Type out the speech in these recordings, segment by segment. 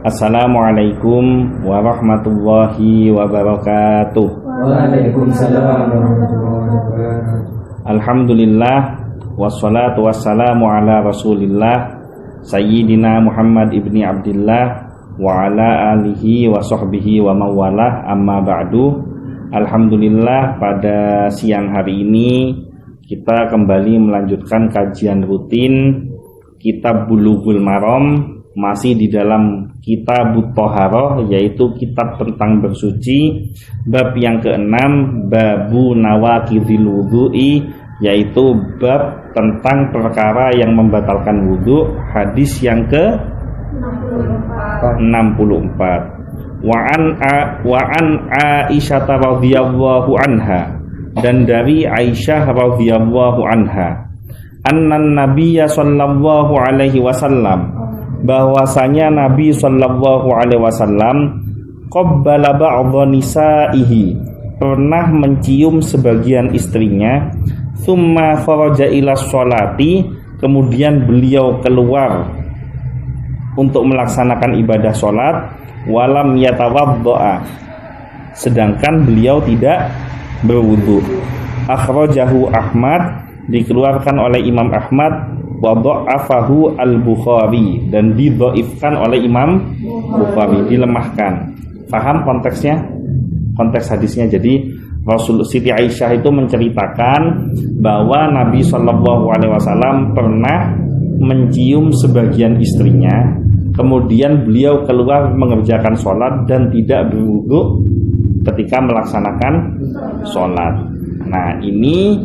Assalamualaikum warahmatullahi wabarakatuh. Waalaikumsalam warahmatullahi wabarakatuh. Alhamdulillah wassalatu wassalamu ala Rasulillah Sayyidina Muhammad ibni Abdillah wa ala alihi wa sahbihi wa mawalah, amma ba'du. Alhamdulillah, pada siang hari ini kita kembali melanjutkan kajian rutin Kitab Bulughul Maram, masih di dalam Kitabut Thaharah, yaitu kitab tentang bersuci. Bab yang ke-6, Babu Nawaqidhil Wudhu'i, yaitu bab tentang perkara yang membatalkan wudhu. Hadis yang ke-64. Wa an Aisyah radhiyallahu anha, dan dari Aisyah radhiyallahu anha, annan nabiyya sallallahu alaihi wasallam, bahwasanya Nabi sallallahu alaihi wasallam qabbala ba'dha nisaihi, pernah mencium sebagian istrinya, thumma kharaja ila sholati, kemudian beliau keluar untuk melaksanakan ibadah sholat, walam yatawaddo'a, sedangkan beliau tidak berwudu. Akhrajahu Ahmad, dikeluarkan oleh Imam Ahmad, wa dha'afahu al-Bukhari, dan didhaifkan oleh Imam Bukhari, dilemahkan. Paham konteksnya? Konteks hadisnya, jadi Siti Aisyah itu menceritakan bahwa Nabi Shallallahu Alaihi Wasallam pernah mencium sebagian istrinya, kemudian beliau keluar mengerjakan sholat dan tidak berwudu ketika melaksanakan sholat. Nah, ini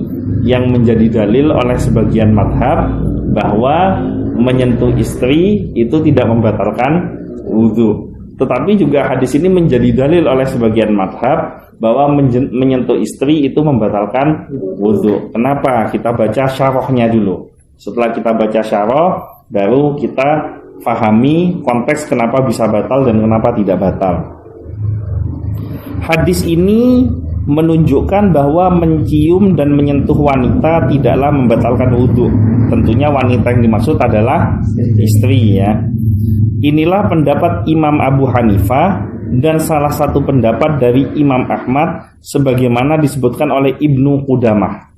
yang menjadi dalil oleh sebagian madhab bahwa menyentuh istri itu tidak membatalkan wudhu. Tetapi juga hadis ini menjadi dalil oleh sebagian madhab bahwa menyentuh istri itu membatalkan wudhu. Kenapa? Kita baca syarahnya dulu. Setelah kita baca syarah, baru kita fahami konteks kenapa bisa batal dan kenapa tidak batal. Hadis ini menunjukkan bahwa mencium dan menyentuh wanita tidaklah membatalkan wudhu. Tentunya wanita yang dimaksud adalah istri, ya. Inilah pendapat Imam Abu Hanifah dan salah satu pendapat dari Imam Ahmad, sebagaimana disebutkan oleh Ibnu Qudamah.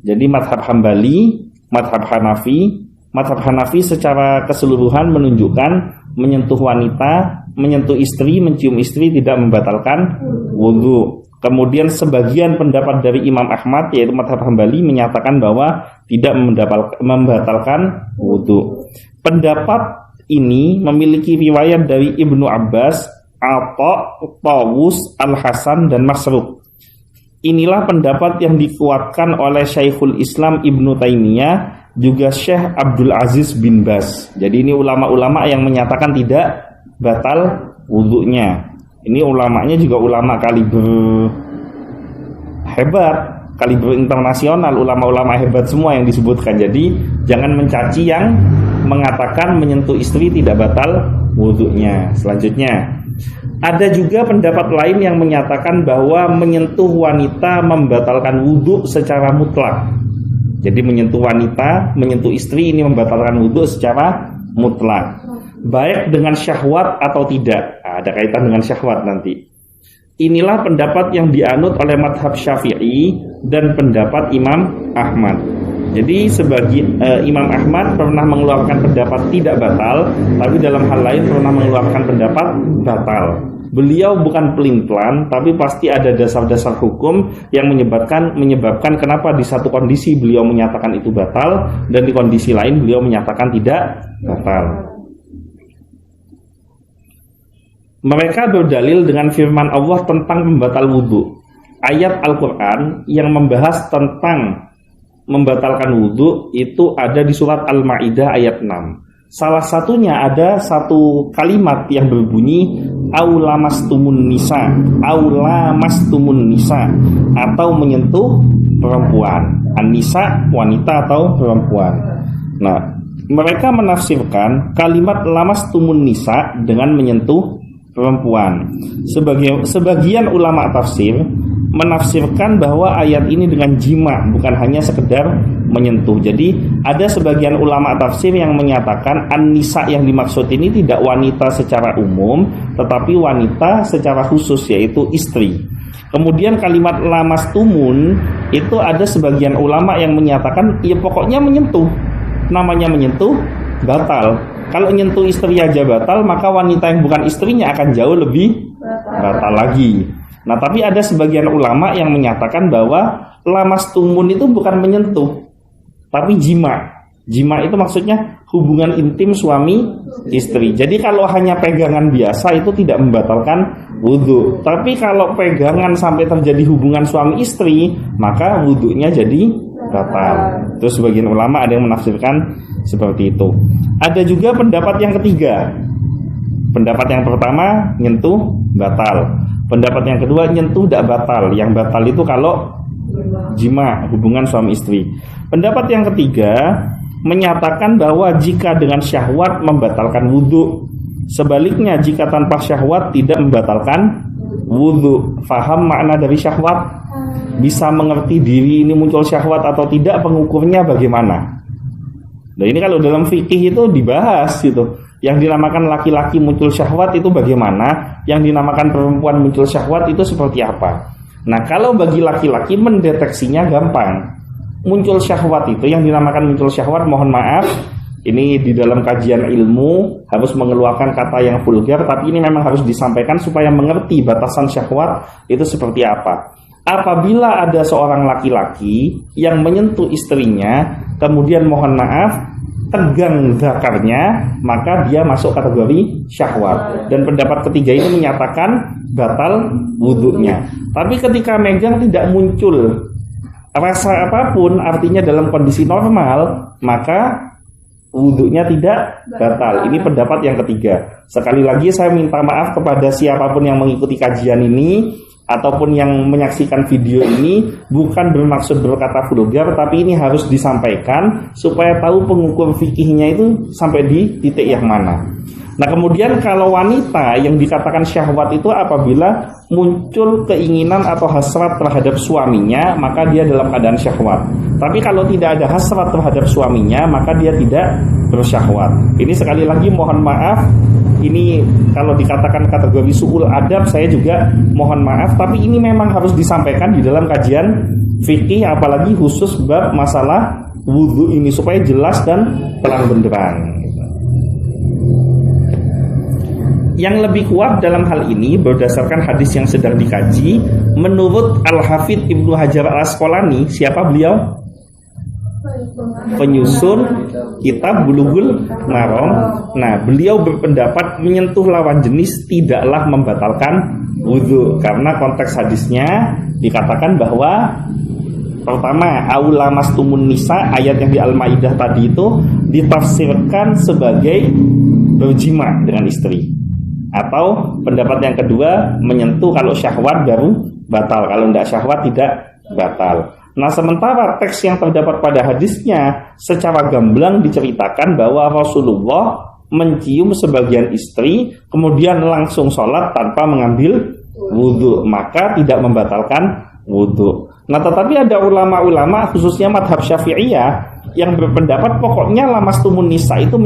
Jadi madhab Hambali, madhab Hanafi secara keseluruhan menunjukkan menyentuh wanita, menyentuh istri, mencium istri tidak membatalkan wudhu. Kemudian sebagian pendapat dari Imam Ahmad, yaitu madhab Hambali, menyatakan bahwa tidak membatalkan wudhu. Pendapat ini memiliki riwayat dari Ibnu Abbas, Atha, Tawus, Al-Hasan, dan Masruq. Inilah pendapat yang dikuatkan oleh Syekhul Islam Ibnu Taimiyah, juga Syekh Abdul Aziz bin Baz. Jadi ini ulama-ulama yang menyatakan tidak batal wudhunya. Ini ulamanya juga ulama kaliber hebat, kaliber internasional, ulama-ulama hebat semua yang disebutkan. Jadi jangan mencaci yang mengatakan menyentuh istri tidak batal wudhunya. Selanjutnya, ada juga pendapat lain yang menyatakan bahwa menyentuh wanita membatalkan wudhu secara mutlak. Jadi menyentuh wanita, menyentuh istri ini membatalkan wudhu secara mutlak, baik dengan syahwat atau tidak. Ada kaitan dengan syahwat nanti. Inilah pendapat yang dianut oleh madhab Syafi'i dan pendapat Imam Ahmad. Jadi Imam Ahmad pernah mengeluarkan pendapat tidak batal, tapi dalam hal lain pernah mengeluarkan pendapat batal. Beliau bukan pelin-pelan, tapi pasti ada dasar-dasar hukum yang menyebabkan kenapa di satu kondisi beliau menyatakan itu batal dan di kondisi lain beliau menyatakan tidak batal. Mereka berdalil dengan firman Allah tentang pembatal wudhu. Ayat Al-Quran yang membahas tentang membatalkan wudhu itu ada di surat Al-Ma'idah ayat 6. Salah satunya ada satu kalimat yang berbunyi aulamastumun nisa, atau menyentuh perempuan. An-nisa, wanita atau perempuan. Nah, mereka menafsirkan kalimat lamastumun nisa dengan menyentuh perempuan. Sebagian ulama tafsir menafsirkan bahwa ayat ini dengan jima, bukan hanya sekedar menyentuh. Jadi ada sebagian ulama tafsir yang menyatakan an-nisa yang dimaksud ini tidak wanita secara umum, tetapi wanita secara khusus, yaitu istri. Kemudian kalimat lamastumun itu ada sebagian ulama yang menyatakan ya pokoknya menyentuh. Namanya menyentuh batal. Kalau nyentuh istri aja batal, maka wanita yang bukan istrinya akan jauh lebih batal lagi. Nah, tapi ada sebagian ulama yang menyatakan bahwa lamastumun itu bukan menyentuh, tapi jima. Jima itu maksudnya hubungan intim suami istri. Jadi kalau hanya pegangan biasa itu tidak membatalkan wudu. Tapi kalau pegangan sampai terjadi hubungan suami istri, maka wudunya jadi batal. Terus sebagian ulama ada yang menafsirkan seperti itu. Ada juga pendapat yang ketiga. Pendapat yang pertama nyentuh batal. Pendapat yang kedua nyentuh tidak batal. Yang batal itu kalau jima, hubungan suami istri. Pendapat yang ketiga menyatakan bahwa jika dengan syahwat membatalkan wudu, sebaliknya jika tanpa syahwat tidak membatalkan wudu. Faham makna dari syahwat? Bisa mengerti diri ini muncul syahwat atau tidak, pengukurnya bagaimana? Nah, ini kalau dalam fikih itu dibahas gitu. Yang dinamakan laki-laki muncul syahwat itu bagaimana? Yang dinamakan perempuan muncul syahwat itu seperti apa? Nah, kalau bagi laki-laki mendeteksinya gampang. Muncul syahwat itu yang dinamakan muncul syahwat, mohon maaf, ini di dalam kajian ilmu harus mengeluarkan kata yang vulgar, tapi ini memang harus disampaikan supaya mengerti batasan syahwat itu seperti apa. Apabila ada seorang laki-laki yang menyentuh istrinya, kemudian mohon maaf tegang zakarnya, maka dia masuk kategori syahwat. Dan pendapat ketiga ini menyatakan batal wudunya. Tapi ketika megang tidak muncul rasa apapun, artinya dalam kondisi normal, maka wudunya tidak batal. Ini pendapat yang ketiga. Sekali lagi saya minta maaf kepada siapapun yang mengikuti kajian ini ataupun yang menyaksikan video ini, bukan bermaksud berkata vulgar, tapi ini harus disampaikan supaya tahu pengukur fikihnya itu sampai di titik yang mana. Nah, kemudian kalau wanita yang dikatakan syahwat itu apabila muncul keinginan atau hasrat terhadap suaminya, maka dia dalam keadaan syahwat. Tapi kalau tidak ada hasrat terhadap suaminya, maka dia tidak bersyahwat. Ini sekali lagi mohon maaf, ini kalau dikatakan kategori su'ul adab, saya juga mohon maaf, tapi ini memang harus disampaikan di dalam kajian fikih, apalagi khusus bab masalah wudu ini supaya jelas dan terang benderang. Yang lebih kuat dalam hal ini berdasarkan hadis yang sedang dikaji, menurut Al-Hafidh Ibnu Hajar Al-Asqalani. Siapa beliau? Penyusun kitab Bulughul Maram. Nah, beliau berpendapat menyentuh lawan jenis tidaklah membatalkan wudu, karena konteks hadisnya dikatakan bahwa pertama, aula mastumun nisa, ayat yang di Al-Maidah tadi itu ditafsirkan sebagai berjima dengan istri. Atau pendapat yang kedua, menyentuh kalau syahwat baru batal, kalau tidak syahwat tidak batal. Nah, sementara teks yang terdapat pada hadisnya secara gamblang diceritakan bahwa Rasulullah mencium sebagian istri, kemudian langsung sholat tanpa mengambil wudhu, maka tidak membatalkan wudhu. Nah, tetapi ada ulama-ulama khususnya madhab Syafi'iyah yang berpendapat pokoknya lamastumun nisa itu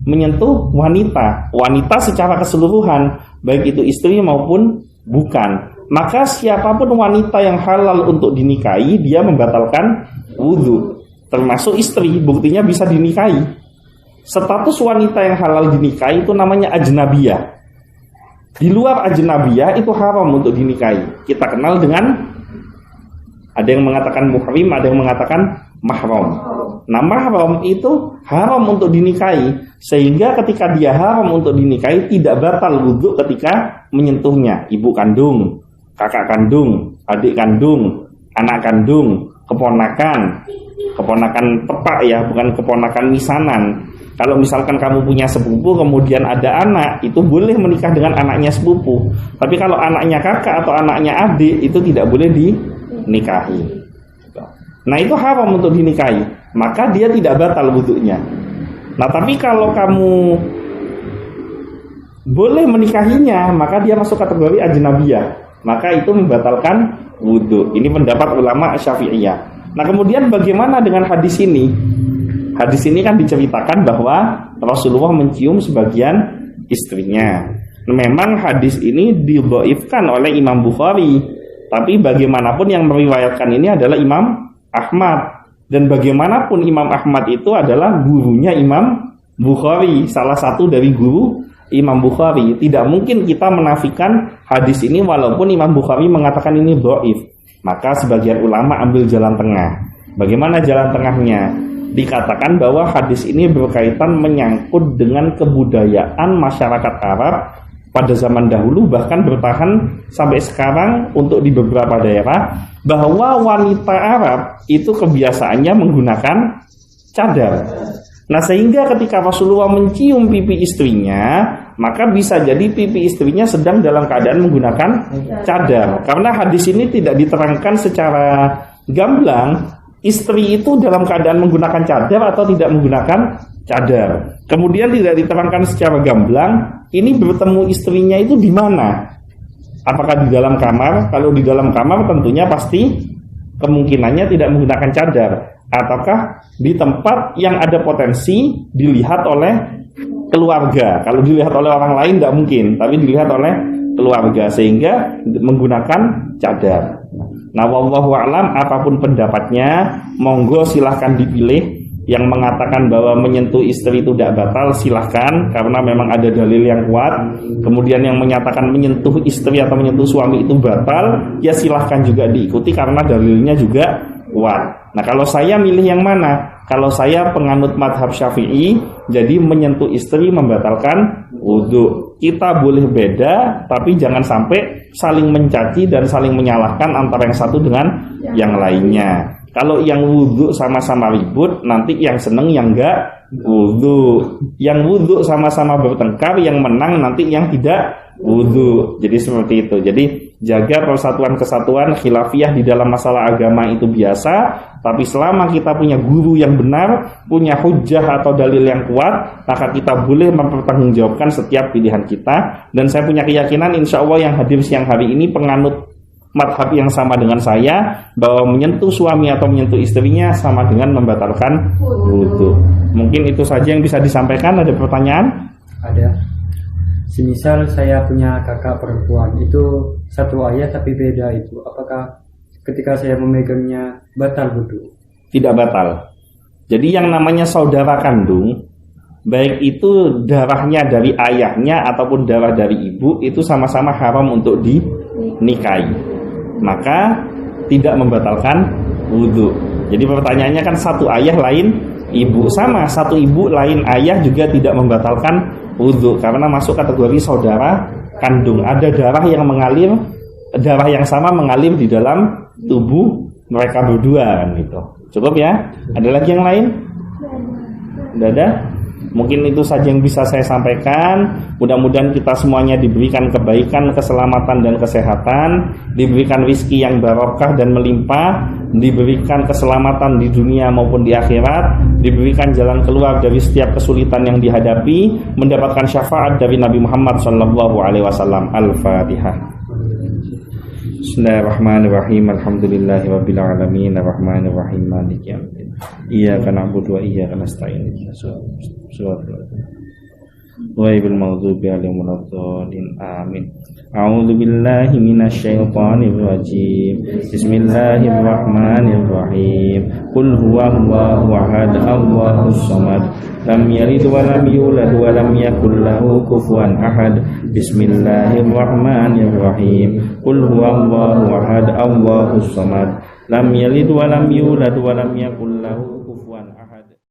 menyentuh wanita secara keseluruhan, baik itu istri maupun bukan. Maka siapapun wanita yang halal untuk dinikahi, dia membatalkan wudhu, termasuk istri. Buktinya bisa dinikahi. Status wanita yang halal dinikahi itu namanya ajnabiyah. Di luar ajnabiyah itu haram untuk dinikahi. Kita kenal dengan, ada yang mengatakan muhrim, ada yang mengatakan mahram. Nah, mahram itu haram untuk dinikahi, sehingga ketika dia haram untuk dinikahi tidak batal wudhu ketika menyentuhnya. Ibu kandung, kakak kandung, adik kandung, anak kandung, keponakan tepak ya, bukan keponakan misanan. Kalau misalkan kamu punya sepupu kemudian ada anak, itu boleh menikah dengan anaknya sepupu. Tapi kalau anaknya kakak atau anaknya adik, itu tidak boleh dinikahi. Nah, itu haram untuk dinikahi, maka dia tidak batal wudhunya. Nah, tapi kalau kamu boleh menikahinya, maka dia masuk kategori ajnabiyah, maka itu membatalkan wudhu. Ini pendapat ulama Syafi'iyah. Nah kemudian bagaimana dengan hadis ini? Hadis ini kan diceritakan bahwa Rasulullah mencium sebagian istrinya. Memang hadis ini didhaifkan oleh Imam Bukhari, tapi bagaimanapun yang meriwayatkan ini adalah Imam Ahmad. Dan bagaimanapun Imam Ahmad itu adalah gurunya Imam Bukhari, salah satu dari guru Imam Bukhari. Tidak mungkin kita menafikan hadis ini walaupun Imam Bukhari mengatakan ini dhaif. Maka sebagian ulama ambil jalan tengah. Bagaimana jalan tengahnya? Dikatakan bahwa hadis ini berkaitan menyangkut dengan kebudayaan masyarakat Arab pada zaman dahulu, bahkan bertahan sampai sekarang untuk di beberapa daerah, bahwa wanita Arab itu kebiasaannya menggunakan cadar. Nah sehingga ketika Rasulullah mencium pipi istrinya, maka bisa jadi pipi istrinya sedang dalam keadaan menggunakan cadar. Karena hadis ini tidak diterangkan secara gamblang istri itu dalam keadaan menggunakan cadar atau tidak menggunakan cadar. Kemudian tidak diterangkan secara gamblang ini bertemu istrinya itu di mana? Apakah di dalam kamar? Kalau di dalam kamar tentunya pasti kemungkinannya tidak menggunakan cadar. Ataukah di tempat yang ada potensi dilihat oleh keluarga? Kalau dilihat oleh orang lain tidak mungkin, tapi dilihat oleh keluarga sehingga menggunakan cadar. Nah, wallahu a'lam, apapun pendapatnya, monggo silahkan dipilih. Yang mengatakan bahwa menyentuh istri itu tidak batal, silahkan, karena memang ada dalil yang kuat. Kemudian yang menyatakan menyentuh istri atau menyentuh suami itu batal, ya silahkan juga diikuti karena dalilnya juga kuat. Nah, kalau saya milih yang mana? Kalau saya penganut madhab Syafi'i, jadi menyentuh istri membatalkan wudhu. Kita boleh beda, tapi jangan sampai saling mencaci dan saling menyalahkan antara yang satu dengan yang lainnya. Kalau yang wudhu sama-sama ribut, nanti yang seneng yang enggak wudhu. Yang wudhu sama-sama bertengkar, yang menang nanti yang tidak wudhu. Jadi seperti itu. Jadi jaga persatuan-kesatuan khilafiyah di dalam masalah agama itu biasa. Tapi selama kita punya guru yang benar, punya hujjah atau dalil yang kuat, maka kita boleh mempertanggungjawabkan setiap pilihan kita. Dan saya punya keyakinan insya Allah yang hadir siang hari ini penganut madhab yang sama dengan saya, bahwa menyentuh suami atau menyentuh istrinya sama dengan membatalkan wudhu. Mungkin itu saja yang bisa disampaikan. Ada pertanyaan? Ada. Semisal saya punya kakak perempuan, itu satu ayah tapi beda, itu apakah ketika saya memegangnya batal wudhu? Tidak batal. Jadi yang namanya saudara kandung, baik itu darahnya dari ayahnya ataupun darah dari ibu, itu sama-sama haram untuk dinikahi. Maka tidak membatalkan wudhu. Jadi pertanyaannya kan satu ayah lain ibu, sama satu ibu lain ayah juga tidak membatalkan wudhu karena masuk kategori saudara kandung. Ada darah yang mengalir, darah yang sama mengalir di dalam tubuh mereka berdua kan gitu. Cukup ya? Ada lagi yang lain? Tidak ada? Mungkin itu saja yang bisa saya sampaikan. Mudah-mudahan kita semuanya diberikan kebaikan, keselamatan dan kesehatan, diberikan rizki yang barokah dan melimpah, diberikan keselamatan di dunia maupun di akhirat, diberikan jalan keluar dari setiap kesulitan yang dihadapi, mendapatkan syafaat dari Nabi Muhammad SAW. Al-Fatihah. Bismillahirrahmanirrahim. Alhamdulillahirabbil alamin, arrahmanirrahim, maliki yaumiddin. Iyyaka na'budu wa iyyaka nasta'in. Ghairil maghdubi 'alaihim waladdallin. Amin. A'udzu billahi minasyaitonir rajim. Bismillahirrahmanirrahim. Qul huwallahu ahad, Allahus samad, lam yalid wa lam yulad wa lam yakul lahu kufuwan ahad. Bismillahirrahmanirrahim. Qul huwallahu ahad, Allahus samad, lam yalid wa lam yulad wa lam yakul lahu kufuwan ahad.